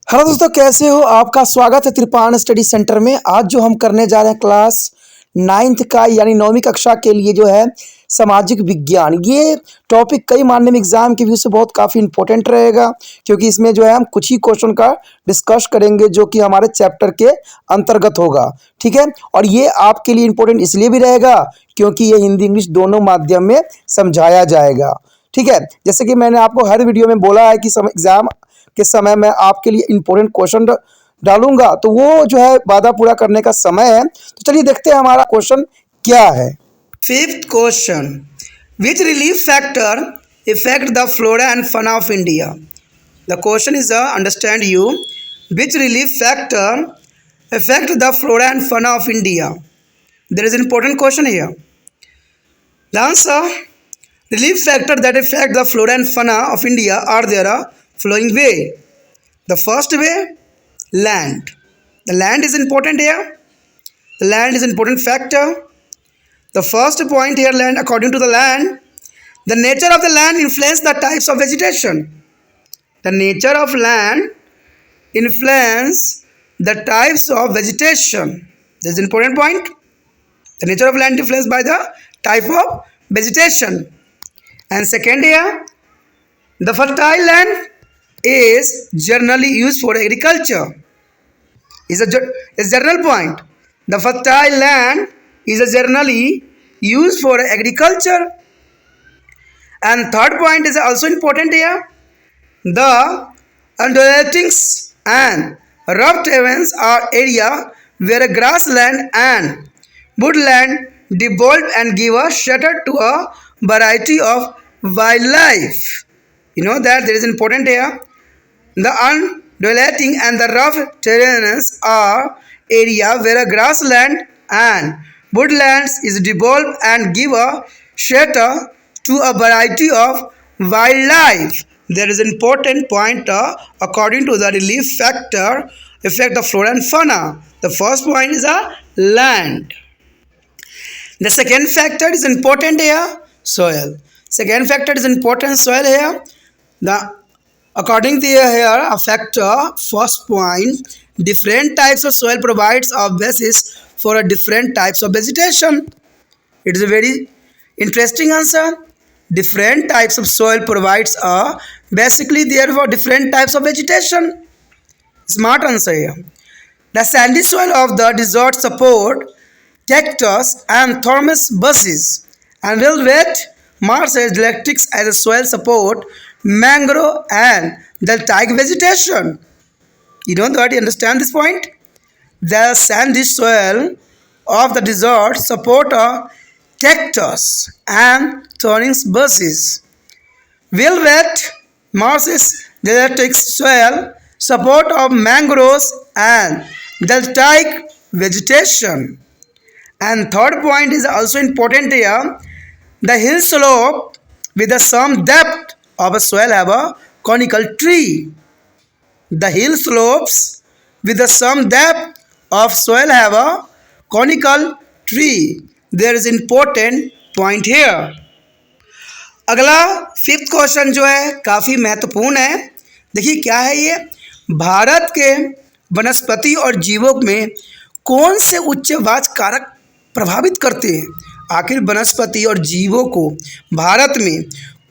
Hello दोस्तों, कैसे हो? आपका स्वागत है त्रिपाण स्टडी सेंटर में। आज जो हम करने जा रहे हैं क्लास 9th का यानी 9वीं कक्षा के लिए जो है सामाजिक विज्ञान। ये टॉपिक कई माध्यमिक एग्जाम के व्यू से बहुत काफ़ी इंपॉर्टेंट रहेगा, क्योंकि इसमें जो है हम कुछ ही क्वेश्चन का डिस्कस करेंगे जो कि हमारे चैप्टर के अंतर्गत होगा। ठीक है, और ये आपके लिए इंपॉर्टेंट इसलिए भी रहेगा क्योंकि ये हिंदी इंग्लिश दोनों माध्यम में समझाया जाएगा। ठीक है, जैसे कि मैंने आपको हर वीडियो में बोला है कि एग्जाम के समय मैं आपके लिए इंपॉर्टेंट क्वेश्चन डालूंगा, तो वो जो है वादा पूरा करने का समय है। तो चलिए देखते हैं हमारा क्वेश्चन क्या है। Fifth question, which relief factor effect the flora and fauna of India? The question is understand you, which relief factor effect the flora and fauna of India? There is important question here. The answer, relief factor that affect the flora and fauna of India are there following way. The first way, land. The land is important here. The land is important factor. The first point here, land. According to the land, the nature of the land influence the types of vegetation. The nature of land influence the types of vegetation. This is an important point. The nature of land influenced by the type of vegetation. And second here, the fertile land is generally used for agriculture. Is a general point. The fertile land is generally used for agriculture. And third point is also important here. The undulating and rough terrains are area where grassland and woodland develop and give a shelter to a variety of wildlife. You know that there is important here. The undulating and the rough terrains are area where grassland and woodlands is developed and give a shelter to a variety of wildlife. There is important point according to the relief factor affect the flora and fauna. The first point is a land. The second factor is important here, soil. Second factor is important, soil here. The according to here a factor, first point, different types of soil provides a basis for a different types of vegetation. It is a very interesting answer. Different types of soil provides a basically therefore different types of vegetation. Smart answer here. The sandy soil of the desert support cactus and thormus bushes, and velvet marshes dialectics as a soil support mangrove and deltaic vegetation. You don't already understand this point? The sandy soil of the desert support a cactus and thorns bushes. Velvet marshes dialectics soil support of mangroves and deltaic vegetation. And third point is also important here. The hill slope with the some depth of a soil have a conical tree. The hill slopes with the some depth of soil have a conical tree. There is important point here. अगला fifth question जो है काफ़ी महत्वपूर्ण है। देखिए क्या है ये, भारत के वनस्पति और जीवों में कौन से उच्चवाच कारक प्रभावित करते हैं? आखिर वनस्पति और जीवों को भारत में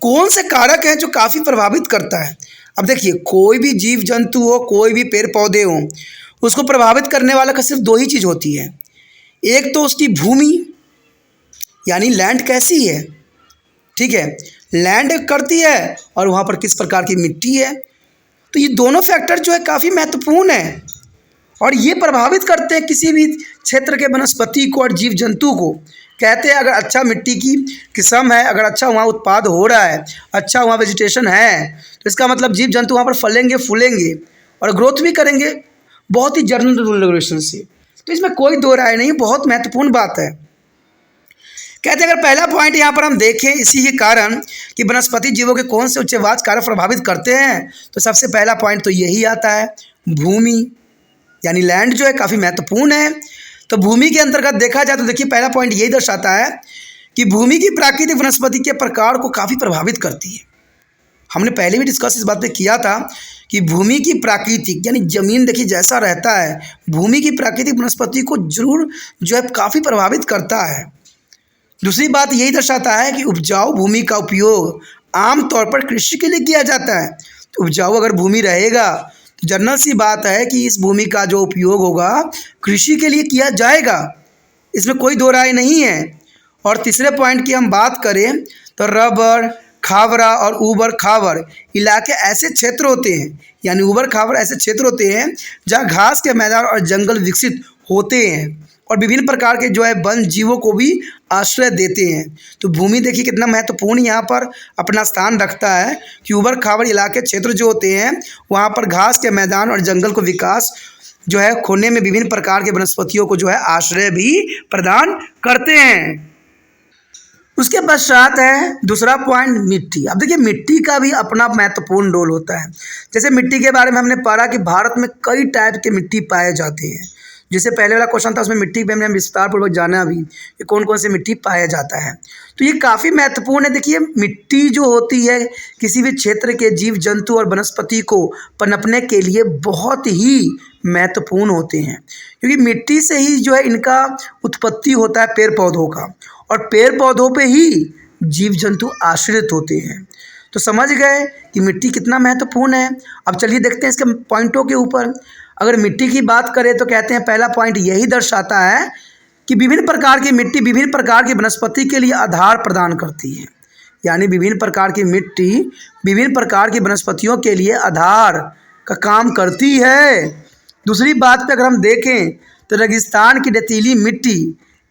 कौन से कारक हैं जो काफ़ी प्रभावित करता है? अब देखिए, कोई भी जीव जंतु हो, कोई भी पेड़ पौधे हो, उसको प्रभावित करने वाला का सिर्फ दो ही चीज़ होती है। एक तो उसकी भूमि यानी लैंड कैसी है, ठीक है, लैंड करती है, और वहाँ पर किस प्रकार की मिट्टी है। तो ये दोनों फैक्टर जो है काफ़ी महत्वपूर्ण है और ये प्रभावित करते हैं किसी भी क्षेत्र के वनस्पति को और जीव जंतु को। कहते हैं अगर अच्छा मिट्टी की किस्म है, अगर अच्छा वहाँ उत्पाद हो रहा है, अच्छा वहाँ वेजिटेशन है, तो इसका मतलब जीव जंतु वहाँ पर फलेंगे फूलेंगे और ग्रोथ भी करेंगे बहुत ही जनरल रेगुलेशन से। तो इसमें कोई दो राय नहीं, बहुत महत्वपूर्ण बात है। कहते हैं अगर पहला पॉइंट यहाँ पर हम देखें इसी के कारण कि वनस्पति जीवों के कौन से उच्चवाच कारक प्रभावित करते हैं, तो सबसे पहला पॉइंट तो यही आता है, भूमि यानी लैंड जो है काफ़ी महत्वपूर्ण है। तो भूमि के अंतर्गत देखा जाए तो देखिए पहला पॉइंट यही दर्शाता है कि भूमि की प्राकृतिक वनस्पति के प्रकार को काफ़ी प्रभावित करती है। हमने पहले भी डिस्कस इस बात पे किया था कि भूमि की प्राकृतिक यानी ज़मीन देखिए जैसा रहता है, भूमि की प्राकृतिक वनस्पति को जरूर जो है काफ़ी प्रभावित करता है। दूसरी बात यही दर्शाता है कि उपजाऊ भूमि का उपयोग आमतौर पर कृषि के लिए किया जाता है। तो उपजाऊ अगर भूमि रहेगा तो जनरल सी बात है कि इस भूमि का जो उपयोग होगा कृषि के लिए किया जाएगा, इसमें कोई दो राय नहीं है। और तीसरे पॉइंट की हम बात करें तो रबर, खावरा और ऊबड़ खाबड़ इलाके ऐसे क्षेत्र होते हैं, यानी ऊबड़ खाबड़ ऐसे क्षेत्र होते हैं जहाँ घास के मैदान और जंगल विकसित होते हैं और विभिन्न प्रकार के जो है वन जीवों को भी आश्रय देते हैं। तो भूमि देखिए कितना महत्वपूर्ण यहाँ पर अपना स्थान रखता है कि ऊबड़ खाबड़ इलाके क्षेत्र जो होते हैं वहाँ पर घास के मैदान और जंगल को विकास जो है खोने में विभिन्न प्रकार के वनस्पतियों को जो है आश्रय भी प्रदान करते हैं। उसके पश्चात है दूसरा पॉइंट मिट्टी। अब देखिए मिट्टी का भी अपना महत्वपूर्ण रोल होता है। जैसे मिट्टी के बारे में हमने पढ़ा कि भारत में कई टाइप के मिट्टी पाए जाते हैं। जैसे पहले वाला क्वेश्चन था उसमें मिट्टी पे हमने विस्तार पूर्वक जाना अभी कि कौन कौन सी मिट्टी पाया जाता है। तो ये काफ़ी महत्वपूर्ण है। देखिए मिट्टी जो होती है किसी भी क्षेत्र के जीव जंतु और वनस्पति को पनपने के लिए बहुत ही महत्वपूर्ण होते हैं, क्योंकि मिट्टी से ही जो है इनका उत्पत्ति होता है पेड़ पौधों का, और पेड़ पौधों पे ही जीव जंतु आश्रित होते हैं। तो समझ गए कि मिट्टी कितना महत्वपूर्ण है। अब चलिए देखते हैं इसके पॉइंटों के ऊपर। अगर मिट्टी की बात करें तो कहते हैं पहला पॉइंट यही दर्शाता है कि विभिन्न प्रकार की मिट्टी विभिन्न प्रकार की वनस्पति के लिए आधार प्रदान करती है, यानी विभिन्न प्रकार की मिट्टी विभिन्न प्रकार की वनस्पतियों के लिए आधार का काम करती है। दूसरी बात पे अगर हम देखें तो रेगिस्तान की रेतीली मिट्टी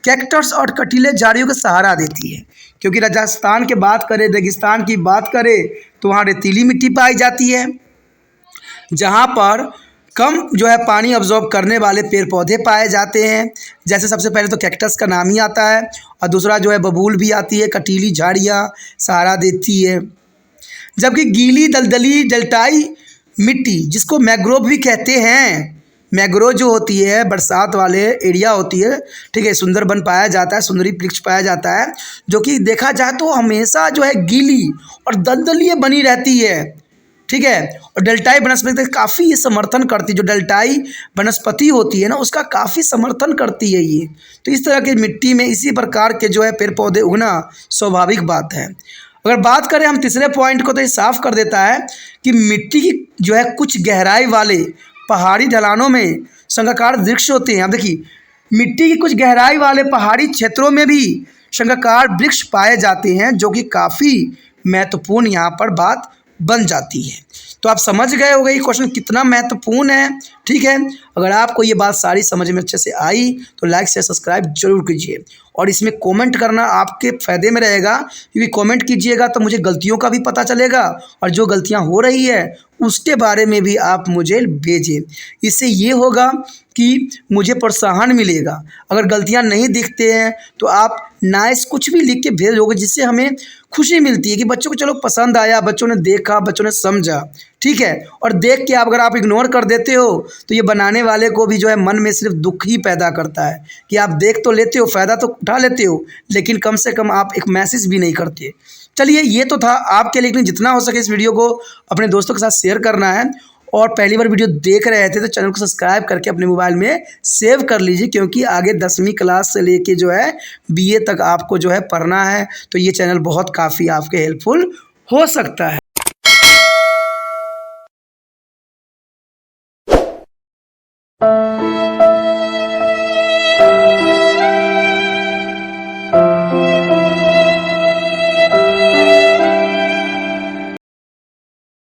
कैक्टस और कटीले झाड़ियों का सहारा देती है, क्योंकि राजस्थान की बात करें, रेगिस्तान की बात करें तो वहाँ रेतीली मिट्टी पाई जाती है जहाँ पर कम जो है पानी अब्जॉर्ब करने वाले पेड़ पौधे पाए जाते हैं। जैसे सबसे पहले तो कैक्टस का नाम ही आता है, और दूसरा जो है बबूल भी आती है, कटीली झाड़ियाँ सहारा देती है। जबकि गीली दलदली डेल्टाई मिट्टी जिसको मैंग्रोव भी कहते हैं, मैंग्रोव जो होती है बरसात वाले एरिया होती है, ठीक है, सुंदरबन पाया जाता है, सुंदरी वृक्ष पाया जाता है, जो कि देखा जाए तो हमेशा जो है गीली और दलदली बनी रहती है, ठीक है। और डेल्टाई वनस्पति काफ़ी ये समर्थन करती है, जो डेल्टाई वनस्पति होती है ना उसका काफ़ी समर्थन करती है ये। तो इस तरह की मिट्टी में इसी प्रकार के जो है पेड़ पौधे उगना स्वाभाविक बात है। अगर बात करें हम तीसरे पॉइंट को तो ये साफ कर देता है कि मिट्टी की जो है कुछ गहराई वाले पहाड़ी ढलानों में शंखाकार वृक्ष होते हैं। अब देखिए मिट्टी की कुछ गहराई वाले पहाड़ी क्षेत्रों में भी शंखाकार वृक्ष पाए जाते हैं, जो कि काफ़ी महत्वपूर्ण यहाँ पर बात बन जाती है। तो आप समझ गए होंगे ये क्वेश्चन कितना महत्वपूर्ण है, ठीक है। अगर आपको ये बात सारी समझ में अच्छे से आई तो लाइक से सब्सक्राइब जरूर कीजिए, और इसमें कमेंट करना आपके फ़ायदे में रहेगा, क्योंकि कमेंट कीजिएगा तो मुझे गलतियों का भी पता चलेगा, और जो गलतियां हो रही है उसके बारे में भी आप मुझे भेजें। इससे ये होगा कि मुझे प्रोत्साहन मिलेगा। अगर गलतियां नहीं दिखते हैं तो आप नाइस कुछ भी लिख के भेजोगे, जिससे हमें खुशी मिलती है कि बच्चों को चलो पसंद आया, बच्चों ने देखा, बच्चों ने समझा, ठीक है। और देख के अगर आप इग्नोर कर देते हो तो ये बनाने वाले को भी जो है मन में सिर्फ दुख ही पैदा करता है कि आप देख तो लेते हो, फ़ायदा तो उठा लेते हो, लेकिन कम से कम आप एक मैसेज भी नहीं करते। चलिए ये तो था आपके लिए, लेकिन जितना हो सके इस वीडियो को अपने दोस्तों के साथ शेयर करना है, और पहली बार वीडियो देख रहे थे तो चैनल को सब्सक्राइब करके अपने मोबाइल में सेव कर लीजिए, क्योंकि आगे 10वीं क्लास से लेके जो है BA तक आपको जो है पढ़ना है, तो ये चैनल बहुत काफ़ी आपके हेल्पफुल हो सकता है।